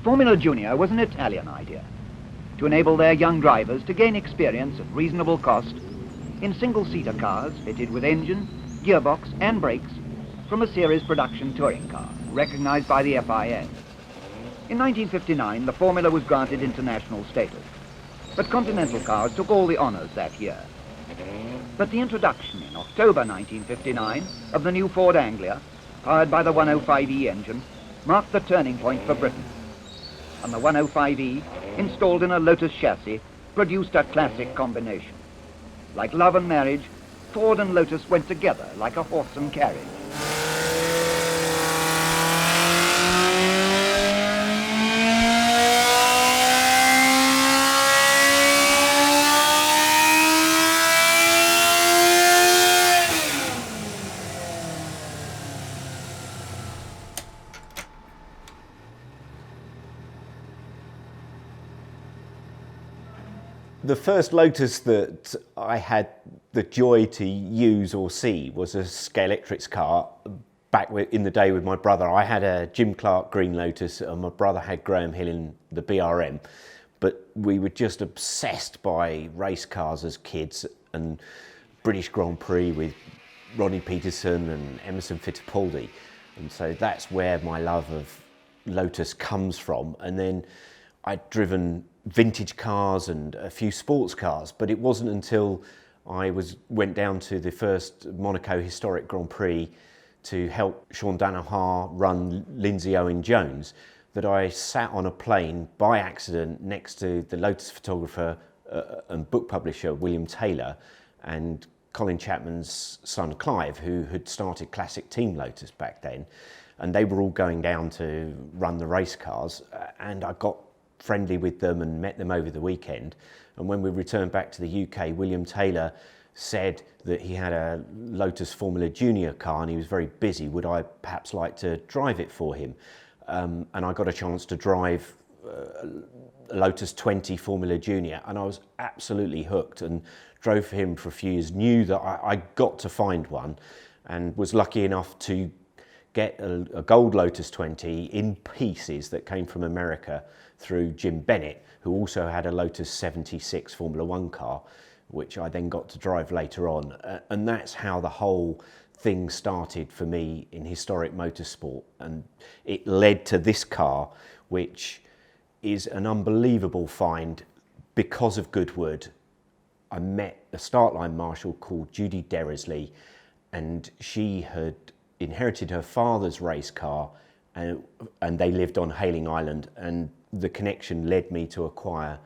Formula Junior was an Italian idea to enable their young drivers to gain experience at reasonable cost in single-seater cars fitted with engine, gearbox and brakes from a series production touring car, recognized by the FIA. In 1959, the Formula was granted international status, but Continental cars took all the honours that year. But the introduction in October 1959 of the new Ford Anglia, powered by the 105E engine, marked the turning point for Britain. And the 105E, installed in a Lotus chassis, produced a classic combination. Like love and marriage, Ford and Lotus went together like a horse and carriage. The first Lotus that I had the joy to use or see was a Scalextric car back in the day with my brother. I had a Jim Clark green Lotus and my brother had Graham Hill in the BRM. But we were just obsessed by race cars as kids, and British Grand Prix with Ronnie Peterson and Emerson Fittipaldi. And so that's where my love of Lotus comes from. And then I'd driven vintage cars and a few sports cars, but it wasn't until I went down to the first Monaco Historic Grand Prix to help Sean Danaher run Lindsay Owen-Jones that I sat on a plane by accident next to the Lotus photographer and book publisher William Taylor and Colin Chapman's son Clive, who had started Classic Team Lotus back then, and they were all going down to run the race cars, and I got friendly with them and met them over the weekend. And when we returned back to the UK, William Taylor said that he had a Lotus Formula Junior car and he was very busy. Would I perhaps like to drive it for him? And I got a chance to drive a Lotus 20 Formula Junior, and I was absolutely hooked and drove for him for a few years. Knew that I got to find one, and was lucky enough to get a gold Lotus 20 in pieces that came from America through Jim Bennett, who also had a Lotus 76 Formula One car, which I then got to drive later on. And that's how the whole thing started for me in historic motorsport. And it led to this car, which is an unbelievable find because of Goodwood. I met a start line marshal called Jon Derisley, and she had inherited her father's race car, and they lived on Hayling Island, and the connection led me to acquire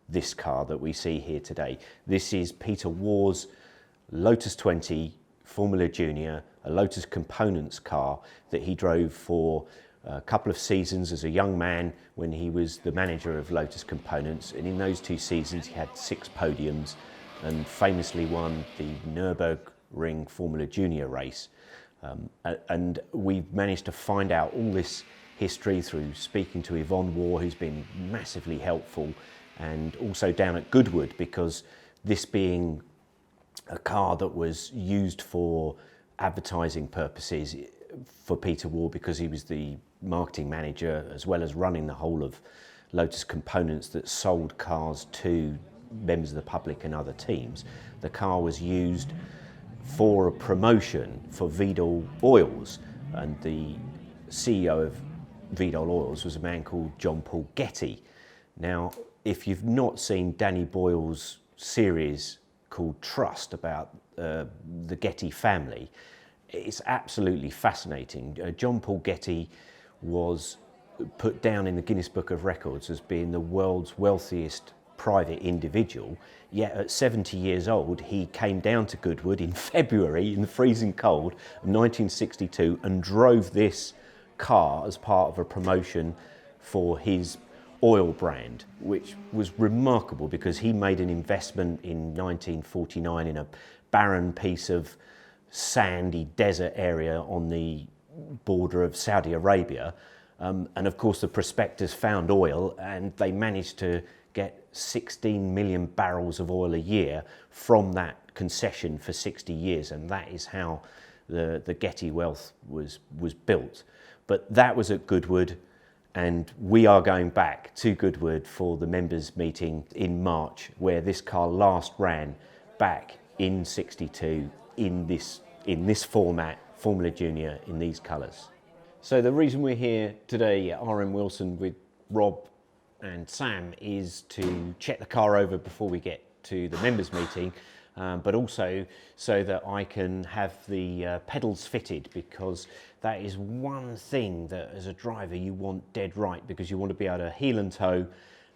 this car that we see here today. This is Peter Warr's Lotus 20 Formula Junior, a Lotus Components car that he drove for a couple of seasons as a young man when he was the manager of Lotus Components, and in those 2 seasons he had 6 podiums and famously won the Nurburgring Formula Junior race. And we've managed to find out all this history through speaking to Yvonne Warr, who's been massively helpful, and also down at Goodwood, because this being a car that was used for advertising purposes for Peter Warr, because he was the marketing manager as well as running the whole of Lotus Components that sold cars to members of the public and other teams. The car was used for a promotion for Veedol oils, and the CEO of Veedol oils was a man called John Paul Getty. Now, if you've not seen Danny Boyle's series called Trust about the Getty family, it's absolutely fascinating. John Paul Getty was put down in the Guinness Book of Records as being the world's wealthiest private individual, yet at 70 years old he came down to Goodwood in February in the freezing cold of 1962 and drove this car as part of a promotion for his oil brand, which was remarkable because he made an investment in 1949 in a barren piece of sandy desert area on the border of Saudi Arabia, and of course the prospectors found oil, and they managed to get 16 million barrels of oil a year from that concession for 60 years, and that is how the Getty wealth was built. But that was at Goodwood, and we are going back to Goodwood for the members meeting in March, where this car last ran back in '62 in this format, Formula Junior, in these colours. So the reason we're here today at RM Wilson with Rob and Sam is to check the car over before we get to the members meeting, but also so that I can have the pedals fitted, because that is one thing that as a driver you want dead right, because you want to be able to heel and toe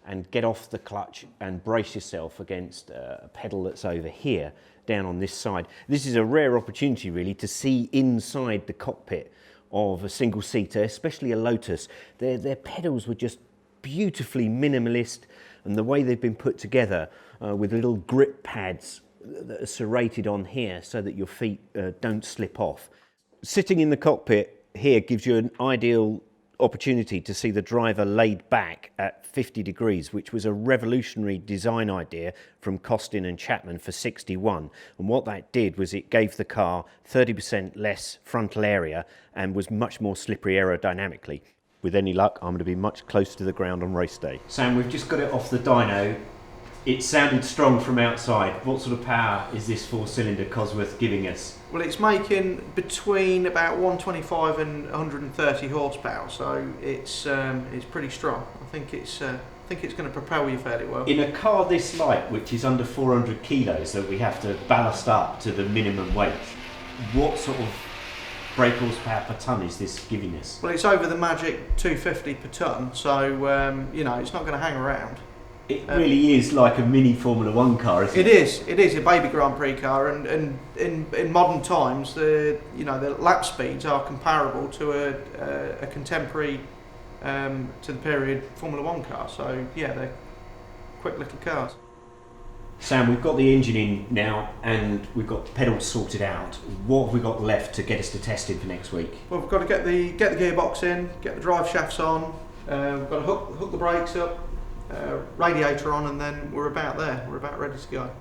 and get off the clutch and brace yourself against a pedal that's over here down on this side. This is a rare opportunity really to see inside the cockpit of a single seater, especially a Lotus. Their pedals were just beautifully minimalist, and the way they've been put together with little grip pads that are serrated on here so that your feet don't slip off. Sitting in the cockpit here gives you an ideal opportunity to see the driver laid back at 50 degrees, which was a revolutionary design idea from Costin and Chapman for '61. And what that did was it gave the car 30% less frontal area and was much more slippery aerodynamically. With any luck, I'm going to be much closer to the ground on race day. Sam, we've just got it off the dyno. It sounded strong from outside. What sort of power is this 4-cylinder Cosworth giving us? Well, it's making between about 125 and 130 horsepower, so it's pretty strong. I think it's going to propel you fairly well. In a car this light, which is under 400 kilos, that we have to ballast up to the minimum weight, what sort of brake horsepower per tonne is this giving us? Well, it's over the magic 250 per tonne, so you know, it's not going to hang around. It really is like a mini Formula 1 car, isn't it? It is a baby Grand Prix car, and in modern times, the lap speeds are comparable to a contemporary to the period Formula 1 car. So yeah, they're quick little cars. Sam, we've got the engine in now and we've got the pedals sorted out. What have we got left to get us to testing for next week? Well, we've got to get the gearbox in, get the drive shafts on, we've got to hook the brakes up, radiator on, and then we're about there. We're about ready to go.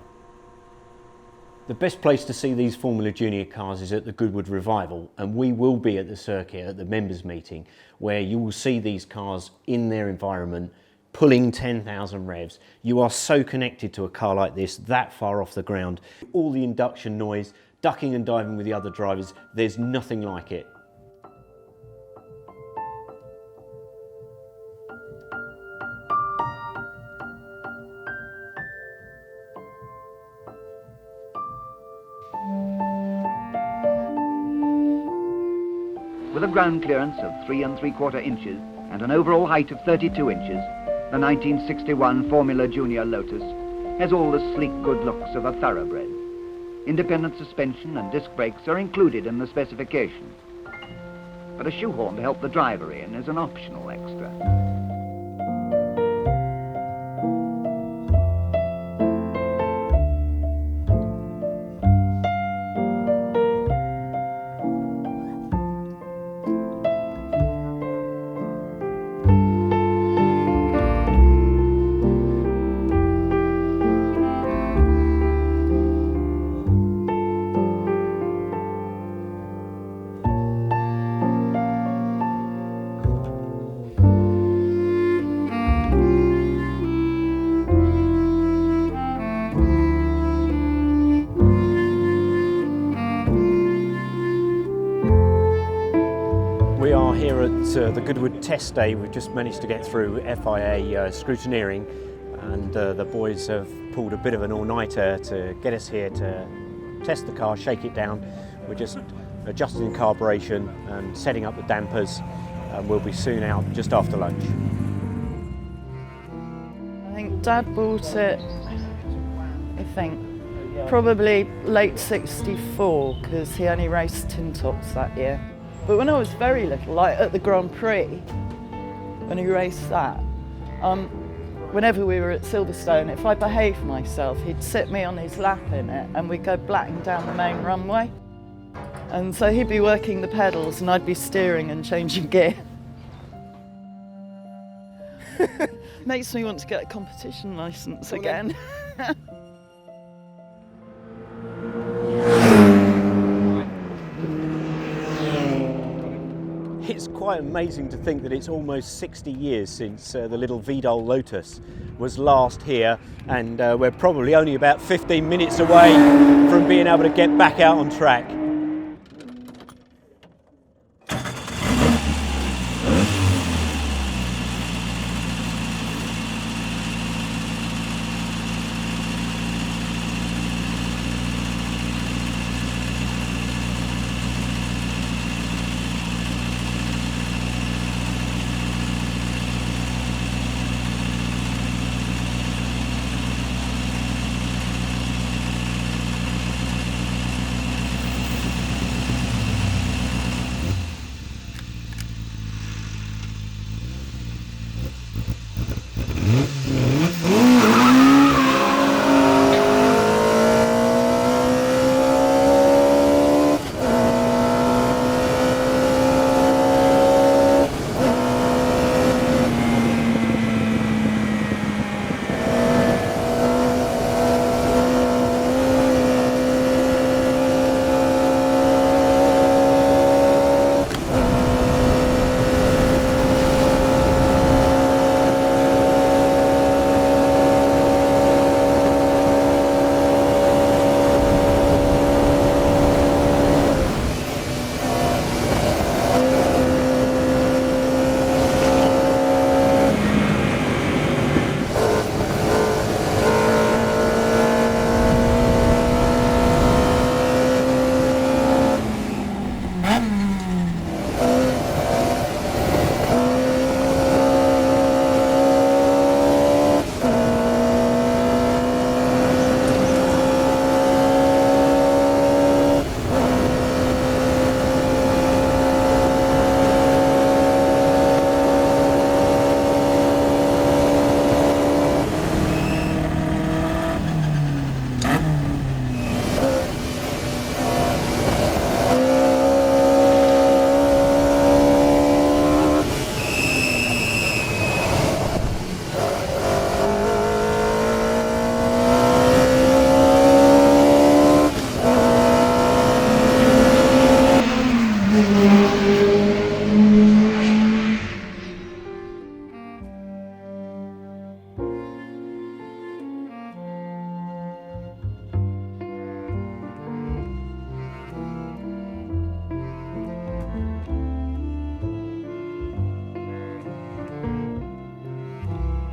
The best place to see these Formula Junior cars is at the Goodwood Revival, and we will be at the circuit at the members meeting, where you will see these cars in their environment pulling 10,000 revs. You are so connected to a car like this, that far off the ground. All the induction noise, ducking and diving with the other drivers, there's nothing like it. With a ground clearance of 3 3/4 inches and an overall height of 32 inches, the 1961 Formula Junior Lotus has all the sleek good looks of a thoroughbred. Independent suspension and disc brakes are included in the specification, but a shoehorn to help the driver in is an optional extra. We are here at the Goodwood Test day. We've just managed to get through FIA scrutineering, and the boys have pulled a bit of an all-nighter to get us here to test the car, shake it down. We're just adjusting the carburation and setting up the dampers, and we'll be soon out just after lunch. I think Dad bought it, probably late '64, because he only raced tin tops that year. But when I was very little, like at the Grand Prix, when he raced that, whenever we were at Silverstone, if I behaved myself, he'd sit me on his lap in it and we'd go blatting down the main runway. And so he'd be working the pedals and I'd be steering and changing gear. Makes me want to get a competition licence again. It's quite amazing to think that it's almost 60 years since the little Veedol Lotus was last here, and we're probably only about 15 minutes away from being able to get back out on track.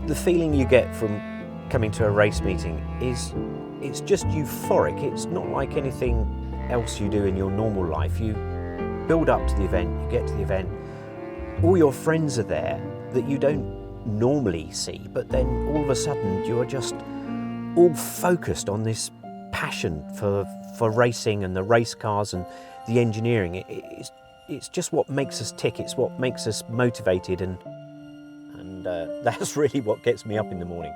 The feeling you get from coming to a race meeting is, it's just euphoric. It's not like anything else you do in your normal life. You build up to the event, you get to the event, all your friends are there that you don't normally see, but then all of a sudden you are just all focused on this passion for racing and the race cars and the engineering. It's just what makes us tick, it's what makes us motivated, and that's really what gets me up in the morning.